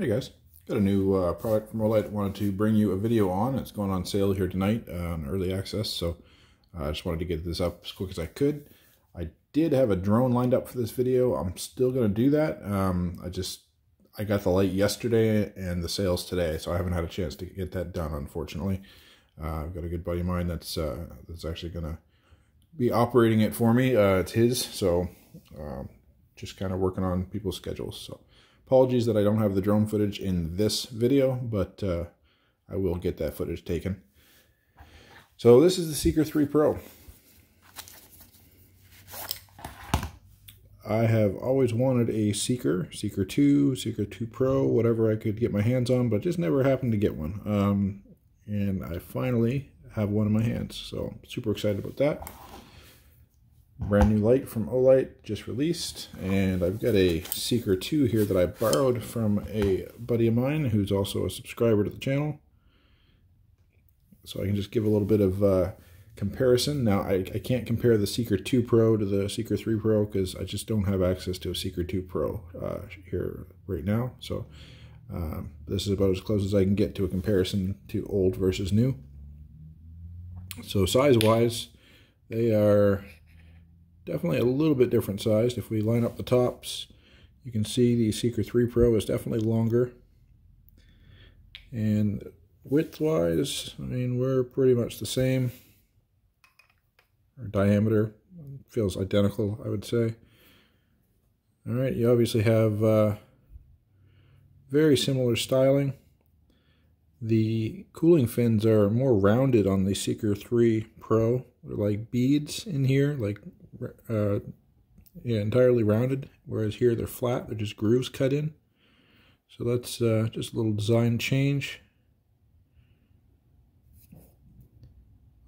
Hey guys, got a new product from Olight. Wanted to bring you a video on. It's going on sale here tonight on early access, so I just wanted to get this up as quick as I could. I did have a drone lined up for this video. I'm still going to do that. I got the light yesterday and the sales today, so I haven't had a chance to get that done, unfortunately. I've got a good buddy of mine that's actually going to be operating it for me. It's his, so just kind of working on people's schedules. So apologies that I don't have the drone footage in this video, but I will get that footage taken. So this is the Seeker 3 Pro. I have always wanted a Seeker 2, Seeker 2 Pro, whatever I could get my hands on, but just never happened to get one. And I finally have one in my hands, so super excited about that. Brand new light from Olight, just released, and I've got a Seeker 2 here that I borrowed from a buddy of mine who's also a subscriber to the channel. So I can just give a little bit of comparison. Now, I can't compare the Seeker 2 Pro to the Seeker 3 Pro because I just don't have access to a Seeker 2 Pro here right now. So this is about as close as I can get to a comparison to old versus new. So size-wise, they are definitely a little bit different sized. If we line up the tops, you can see the Seeker 3 Pro is definitely longer. And width-wise, I mean, we're pretty much the same. Our diameter feels identical, I would say. All right, you obviously have very similar styling. The cooling fins are more rounded on the Seeker 3 Pro. They're like beads in here, like entirely rounded, whereas here they're flat. They're just grooves cut in. So that's just a little design change.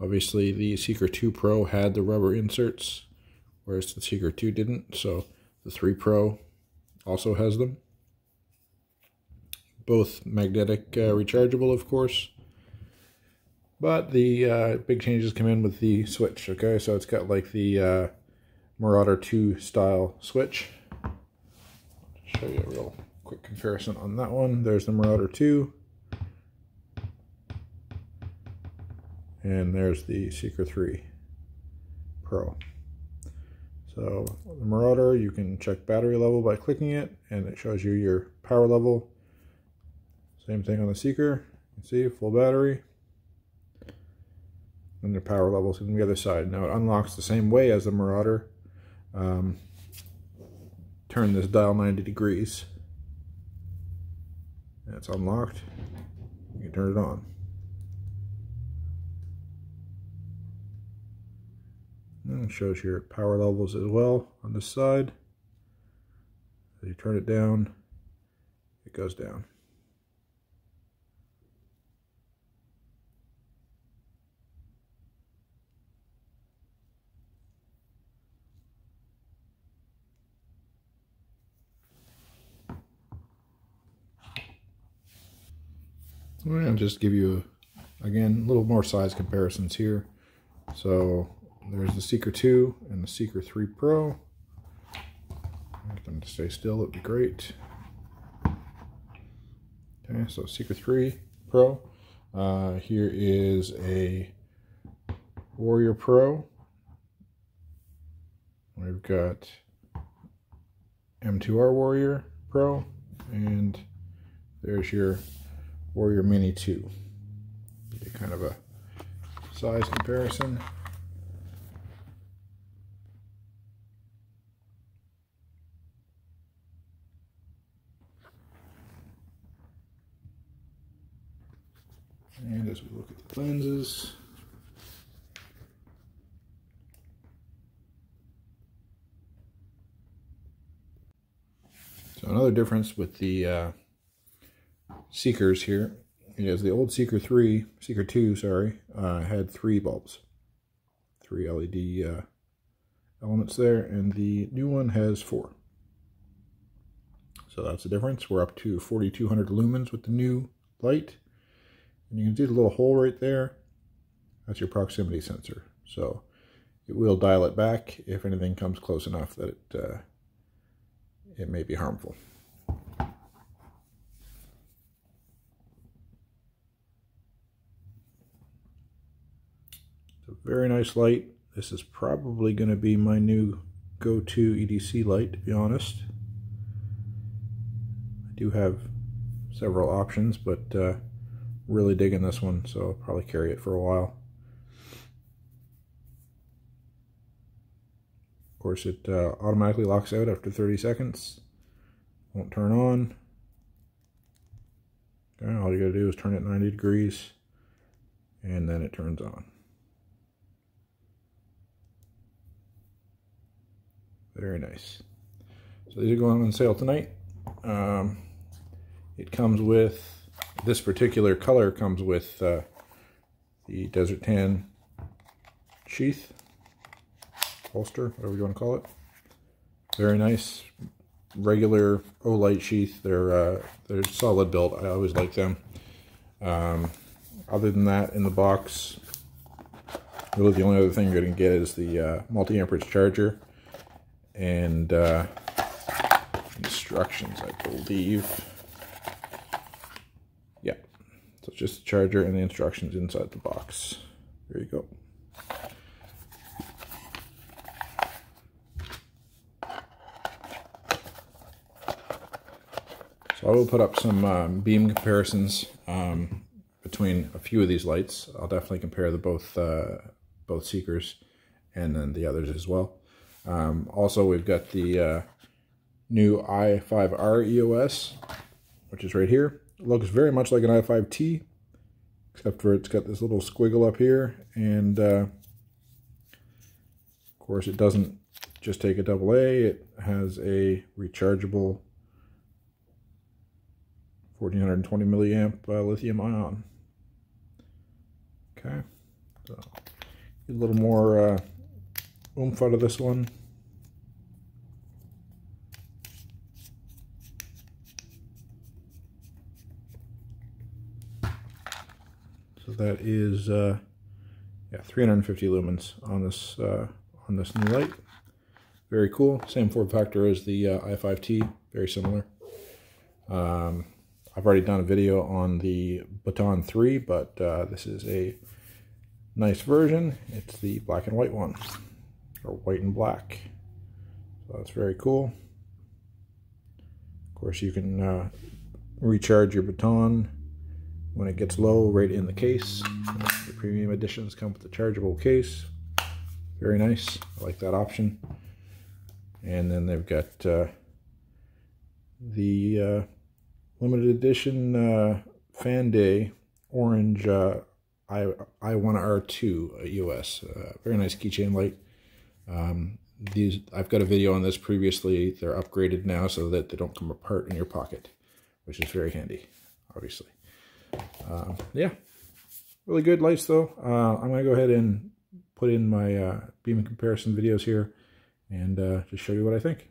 Obviously, the Seeker 2 Pro had the rubber inserts, whereas the Seeker 2 didn't. So the 3 Pro also has them. Both magnetic rechargeable, of course. But the big changes come in with the switch, okay? So it's got like the Marauder 2 style switch. I'll show you a real quick comparison on that one. There's the Marauder 2. And there's the Seeker 3 Pro. So the Marauder, you can check battery level by clicking it, and it shows you your power level. Same thing on the Seeker. You can see full battery. And the power levels on the other side. Now it unlocks the same way as the Marauder. Turn this dial 90 degrees. And it's unlocked. You can turn it on. And it shows your power levels as well on this side. As you turn it down, it goes down. I'm going to just give you, again, a little more size comparisons here. So there's the Seeker 2 and the Seeker 3 Pro. Get them to stay still, it'd be great. Okay, so Seeker 3 Pro. Here is a Warrior Pro. We've got M2R Warrior Pro, and there's your Warrior Mini 2. Get kind of a size comparison. And as we look at the lenses, so another difference with the Seekers here is the old Seeker 2, sorry, had 3 bulbs, 3 LED elements there, and the new one has 4. So that's the difference. We're up to 4200 lumens with the new light. And you can see the little hole right there. That's your proximity sensor. So it will dial it back if anything comes close enough that it may be harmful. It's a very nice light. This is probably going to be my new go-to EDC light, to be honest. I do have several options, but really digging this one, so I'll probably carry it for a while. Of course, it automatically locks out after 30 seconds. Won't turn on. Okay, all you gotta do is turn it 90 degrees, and then it turns on. Very nice. So these are going on sale tonight. It comes with, this particular color comes with the Desert Tan sheath, holster, whatever you want to call it. Very nice, regular Olight sheath. They're solid build. I always like them. Other than that, in the box, really the only other thing you're going to get is the multi-amperage charger and instructions, I believe. Yeah, so it's just the charger and the instructions inside the box. There you go. So I will put up some beam comparisons between a few of these lights. I'll definitely compare the both Seekers and then the others as well. Also, we've got the new i5R EOS, which is right here. It looks very much like an i5T, except for it's got this little squiggle up here, and of course it doesn't just take a AA, it has a rechargeable 1420 milliamp lithium-ion. Okay, so get a little more oomph out of this one. So that is yeah, 350 lumens on this new light. Very cool. Same form factor as the i5T. Very similar. I've already done a video on the Baton 3, but this is a nice version. It's the black and white one, or white and black. So that's very cool. Of course, you can recharge your baton when it gets low right in the case. The premium editions come with the chargeable case. Very nice. I like that option. And then they've got the limited edition Fan Day orange I1R2 EOS. Very nice keychain light. These, I've got a video on this previously. They're upgraded now so that they don't come apart in your pocket, which is very handy, obviously. Yeah, really good lights though. I'm going to go ahead and put in my beam comparison videos here and just show you what I think.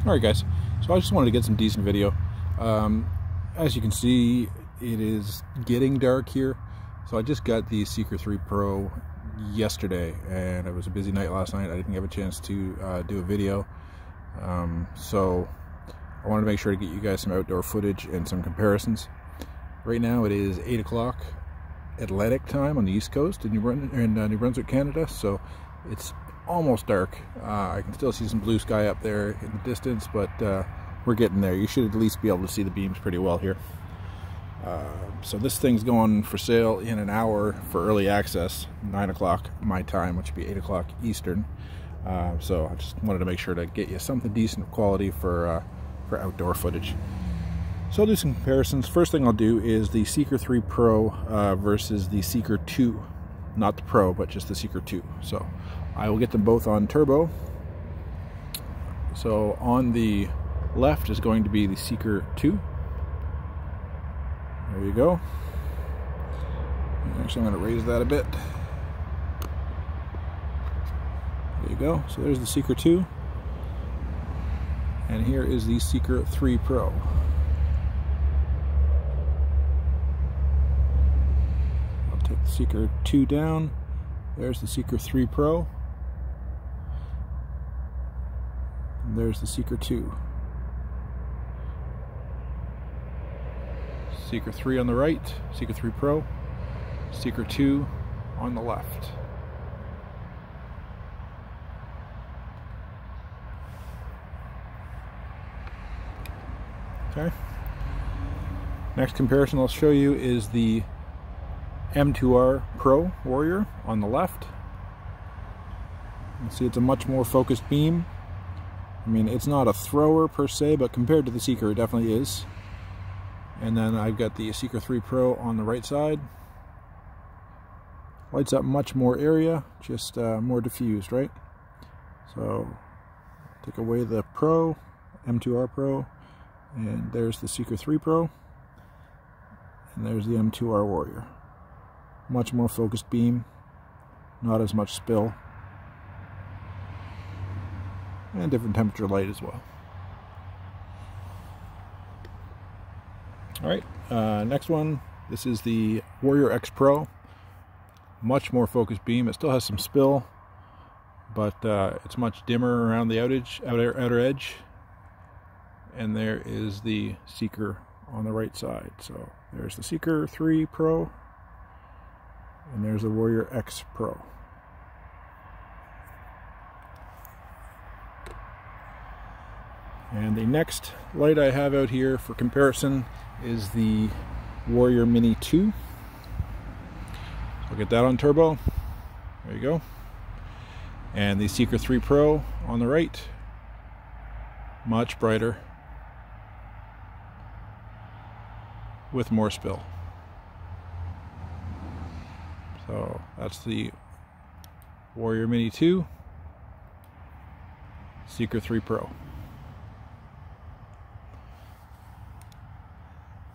Alright guys, so I just wanted to get some decent video. As you can see, it is getting dark here. So I just got the Seeker 3 Pro yesterday, and it was a busy night last night. I didn't have a chance to do a video. So I wanted to make sure to get you guys some outdoor footage and some comparisons. Right now it is 8 o'clock Atlantic time on the East Coast in New Brunswick, Canada. So it's almost dark. I can still see some blue sky up there in the distance, but we're getting there. You should at least be able to see the beams pretty well here. So this thing's going for sale in an hour for early access, 9 o'clock my time, which would be 8 o'clock Eastern. So I just wanted to make sure to get you something decent quality for outdoor footage. So I'll do some comparisons. First thing I'll do is the Seeker 3 Pro versus the Seeker 2. Not the Pro, but just the Seeker 2. So I will get them both on turbo. So on the left is going to be the Seeker 2. There you go. Actually, I'm going to raise that a bit. There you go. So there's the Seeker 2. And here is the Seeker 3 Pro. I'll take the Seeker 2 down. There's the Seeker 3 Pro. And there's the Seeker 2. Seeker 3 on the right, Seeker 3 Pro, Seeker 2, on the left. Okay. Next comparison I'll show you is the M2R Pro Warrior on the left. You can see it's a much more focused beam. I mean, it's not a thrower per se, but compared to the Seeker, it definitely is. And then I've got the Seeker 3 Pro on the right side. Lights up much more area, just more diffused, right? So, take away the Pro, M2R Pro, and there's the Seeker 3 Pro, and there's the M2R Warrior. Much more focused beam, not as much spill, and different temperature light as well. Alright, next one, this is the Warrior X Pro. Much more focused beam. It still has some spill, but it's much dimmer around the outer edge. And there is the Seeker on the right side. So there's the Seeker 3 Pro, and there's the Warrior X Pro. And the next light I have out here for comparison is the Warrior Mini 2. I'll get that on turbo. There you go. And the Seeker 3 Pro on the right. Much brighter, with more spill. So that's the Warrior Mini 2, Seeker 3 Pro.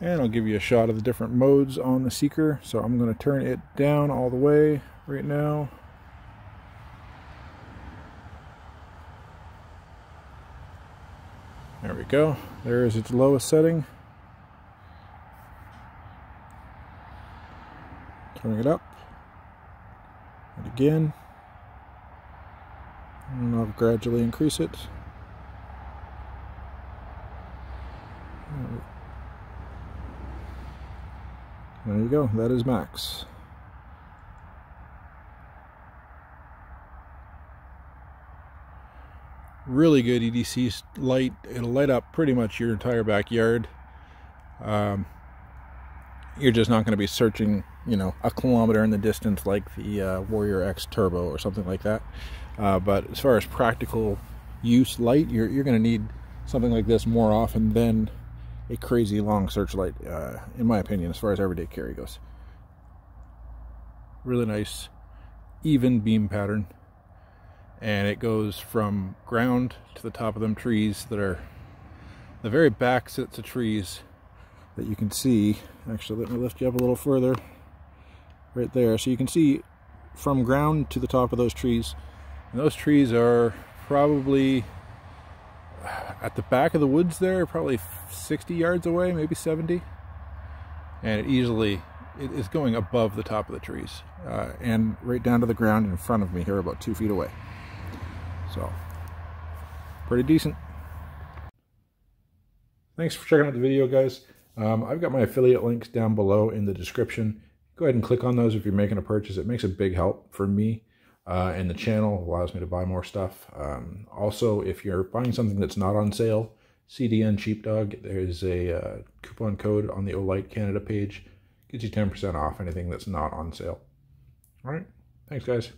And I'll give you a shot of the different modes on the Seeker. So I'm going to turn it down all the way right now. There we go. There is its lowest setting. Turning it up. And again. And I'll gradually increase it. There you go, that is max. Really good EDC light. It'll light up pretty much your entire backyard. You're just not going to be searching, you know, a kilometer in the distance like the Warrior X Turbo or something like that. But as far as practical use light, you're going to need something like this more often than a crazy long searchlight, in my opinion, as far as everyday carry goes. Really nice, even beam pattern. And it goes from ground to the top of them trees that are the very back sets of trees that you can see. Actually, let me lift you up a little further. Right there. So you can see from ground to the top of those trees. And those trees are probably at the back of the woods there, probably 60 yards away, maybe 70. And it is going above the top of the trees. And right down to the ground in front of me here, about 2 feet away. So, pretty decent. Thanks for checking out the video, guys. I've got my affiliate links down below in the description. Go ahead and click on those if you're making a purchase. It makes a big help for me and the channel. Allows me to buy more stuff. Also, if you're buying something that's not on sale, CDN Sheepdog, there's a coupon code on the Olight Canada page. Gets you 10% off anything that's not on sale. All right. Thanks, guys.